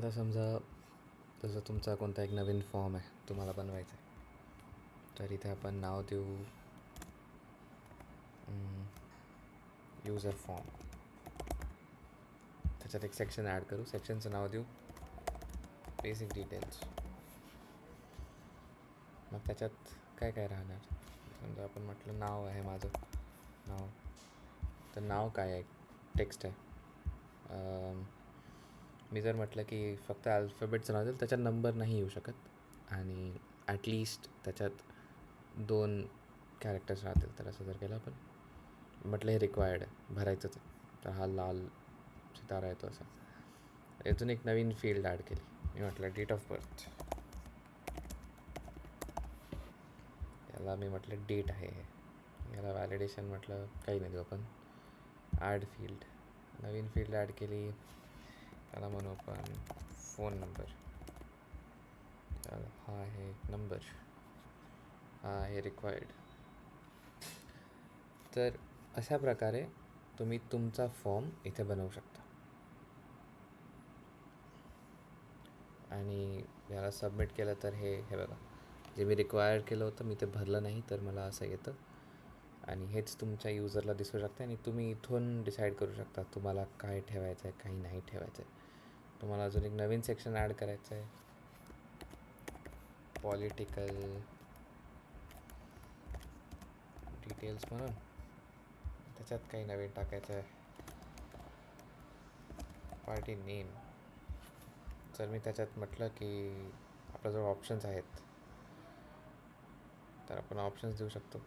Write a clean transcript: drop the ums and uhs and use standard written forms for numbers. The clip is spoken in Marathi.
आता समजा जसं तुमचा कोणता एक नवीन फॉर्म आहे तुम्हाला बनवायचा आहे, तर इथे आपण नाव देऊ यूजर फॉर्म. त्याच्यात एक सेक्शन ॲड करू. सेक्शनचं नाव देऊ बेसिक डिटेल्स. मग त्याच्यात काय काय राहणार? समजा आपण म्हटलं नाव आहे माझं नाव, तर नाव काय आहे? टेक्स्ट आहे. मी जर म्हटलं की फक्त अल्फाबेटचं नाव देईल, त्याच्यात नंबर नाही येऊ शकत आणि ॲटलिस्ट त्याच्यात 2 कॅरेक्टर्स राहतील. तर असं जर केलं आपण, म्हटलं हे रिक्वायर्ड आहे, भरायचंच आहे, तर हा लाल सितारा येतो असा. यातून एक नवीन फील्ड ॲड केली. मी म्हटलं डेट ऑफ बर्थ. याला मी म्हटलं डेट आहे. याला व्हॅलिडेशन म्हटलं काही नाही देऊ आपण. ॲड फील्ड, नवीन फील्ड ॲड केली. त्याला म्हणू आपण फोन नंबर. हा आहे नंबर, हा आहे रिक्वायर्ड. तर अशा प्रकारे तुम्ही तुमचा फॉर्म इथे बनवू शकता आणि याला सबमिट केलं तर हे बघा, जे मी रिक्वायर्ड केलं होतं मी ते भरलं नाही, तर मला असं येतं आणि हेच तुमच्या युजरला दिसू शकते आणि तुम्ही इथून डिसाईड करू शकता तुम्हाला काय ठेवायचं आहे, काही नाही ठेवायचं आहे. तुम्हाला अजून एक नवीन सेक्शन ॲड करायचं आहे, पॉलिटिकल डिटेल्स म्हणून. त्याच्यात काही नवीन टाकायचं आहे, पार्टी नेम. जर मी त्याच्यात म्हटलं की आपल्याजवळ ऑप्शन्स आहेत, तर आपण ऑप्शन्स देऊ शकतो.